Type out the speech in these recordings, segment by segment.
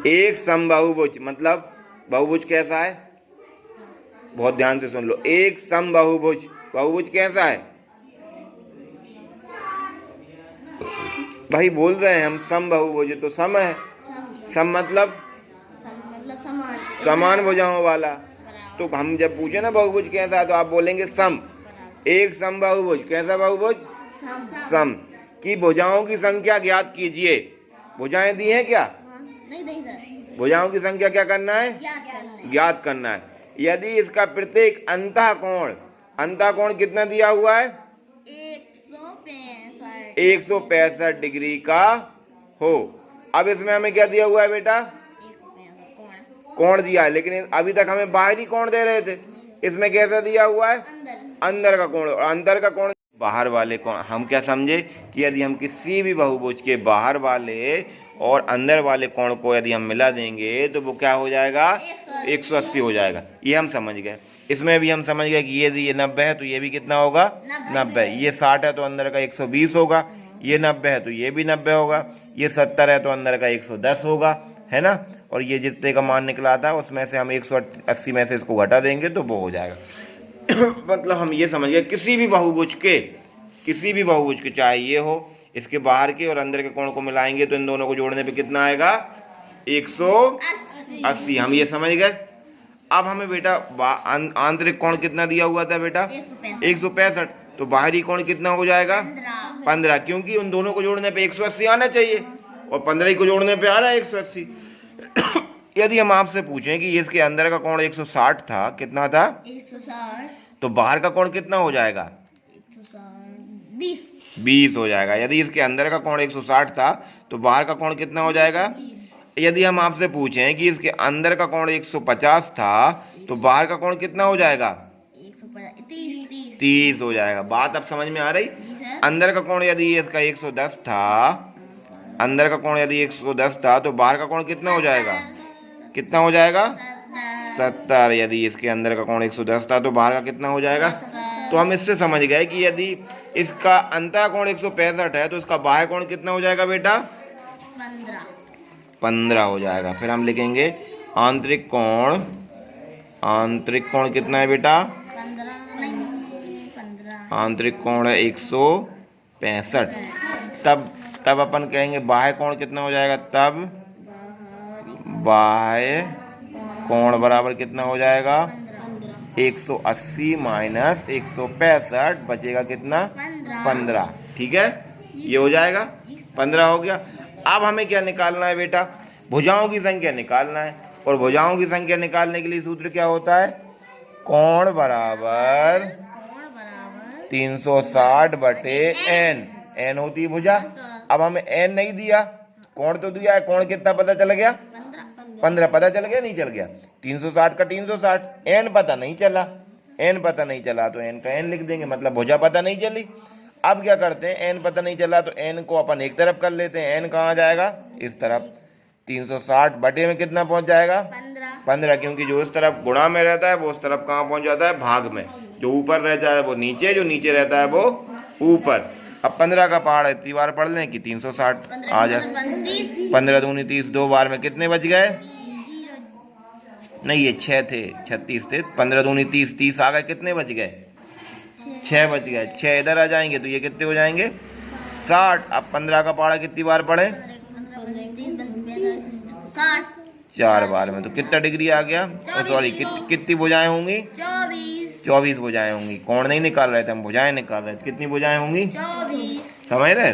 एक समबाहुभुज मतलब बहुभुज कैसा है, बहुत ध्यान से सुन लो। एक समबाहुभुज, बहुभुज कैसा है भाई, बोल रहे हैं हम समबाहुभुज, तो सम है। सम मतलब समान, समान भुजाओं वाला। तो हम जब पूछे ना बहुभुज कैसा है तो आप बोलेंगे सम। एक समबाहुभुज कैसा बहुभुज, सम। की भुजाओं की संख्या ज्ञात कीजिए। भुजाएं दी हैं क्या, नहीं दी सर। भुजाओं की संख्या क्या करना है, ज्ञात करना है। यदि इसका प्रत्येक अंतःकोण, अंतःकोण कितना दिया हुआ है, 165 डिग्री का हो। अब इसमें हमें क्या दिया हुआ है बेटा, कोण दिया है, लेकिन अभी तक हमें बाहरी कोण दे रहे थे। इसमें कैसा दिया हुआ है, अंदर का कोण। और अंदर का कोण बाहर वाले कोण। हम क्या समझे कि यदि हम किसी भी बहुभुज के बाहर वाले और अंदर वाले कोण को यदि हम मिला देंगे तो वो क्या हो जाएगा, 180 हो जाएगा। ये हम समझ गए। इसमें भी हम समझ गए कि ये 90 है तो ये भी कितना होगा, 90। ये 60 है तो अंदर का 120 होगा। ये 90 है तो ये भी 90 होगा। ये 70 है तो अंदर का 110 होगा, है ना। और ये जितने का मान निकला था उसमें से हम 180 में से इसको घटा देंगे तो वो हो जाएगा। मतलब हम ये समझ गए किसी भी बहुभुज के चाहे ये हो, इसके बाहर के और अंदर के कोण को मिलाएंगे तो इन दोनों को जोड़ने पे कितना आएगा, 180। हम ये समझ गए। अब हमें बेटा आंतरिक कोण कितना दिया हुआ था बेटा, 165। तो बाहरी कोण कितना हो जाएगा, 15, क्योंकि उन दोनों को जोड़ने पे 180 आना चाहिए और 15 को जोड़ने पे आ रहा है 180। यदि हम आपसे पूछें कि इसके अंदर का कोण 160 था, कितना था, 160, तो बाहर का कोण कितना हो जाएगा, 20 हो जाएगा। यदि इसके अंदर का कोण 160 था तो बाहर का कोण कितना हो जाएगा। यदि हम आपसे पूछें कि इसके अंदर का कोण 150 था तो बाहर का कोण कितना हो जाएगा, 30 हो जाएगा। बात अब समझ में आ रही। अंदर का कोण यदि इसका 110 था, अंदर का कोण यदि 110 था तो बाहर का कोण कितना हो जाएगा, कितना हो जाएगा, 70। यदि इसके अंदर का कोण 110 था तो बाहर का कितना हो जाएगा। तो हम इससे समझ गए कि यदि इसका अंतः कोण 165 है तो इसका बाह्य कोण कितना हो जाएगा बेटा, 15 हो जाएगा। फिर हम लिखेंगे आंतरिक कोण, आंतरिक कोण कितना है बेटा, 15। आंतरिक कोण है 165। तब अपन कहेंगे बाह्य कोण कितना हो जाएगा, तब बाह्य कोण बराबर कितना हो जाएगा, 180 माइनस 165 बचेगा कितना, 15। ठीक है, ये हो जाएगा, 15 हो गया। अब हमें क्या निकालना है बेटा, भुजाओं की संख्या निकालना है। और भुजाओं की संख्या निकालने के लिए सूत्र क्या होता है, कोण बराबर 360 बटे n। n होती है भुजा। अब हमें n नहीं दिया, कोण तो दिया है। कोण कितना पता चल गया, 15 पता चल गया, नहीं चल गया। 360 का 360, n पता नहीं चला। n पता नहीं चला तो n का n लिख देंगे, मतलब भुजा पता नहीं चली। अब क्या करते हैं, n पता नहीं चला तो n को अपन एक तरफ कर लेते हैं। n कहाँ जाएगा, इस तरफ। 360 बटे में कितना पहुंच जाएगा, 15, क्योंकि जो इस तरफ गुणा में रहता है वो उस तरफ कहाँ पहुंच जाता है, भाग में। जो ऊपर रहता है वो नीचे, जो नीचे रहता है वो ऊपर। अब 15 का पहाड़ इतनी बार पढ़ लें कि 360 आ जाए। 15 दूनी 30, 2 बार में कितने बच गए, नहीं ये 6 थे, 36 थे। 15 दूनी 30, 30 आ गए, कितने बच गए, 6 बच गए। 6 इधर आ जाएंगे तो ये कितने हो जाएंगे, 60। अब 15 का पहाड़ा कितनी बार पढ़े, 4 बार में। तो कितना डिग्री आ गया, सॉरी कितनी भुजाएं होंगी, 24 भुजाएं होंगी। कोण नहीं निकाल रहे थे हम, भुजाएं निकाल रहे थे। कितनी भुजाएं होंगी, 24। समझ रहे।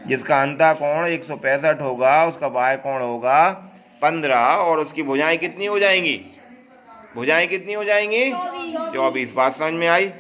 जिसका अंतः कोण 165 होगा उसका बाह्य कोण होगा 15 और उसकी भुजाएं कितनी हो जाएंगी, भुजाएं कितनी हो जाएंगी, 24। बात समझ में आई।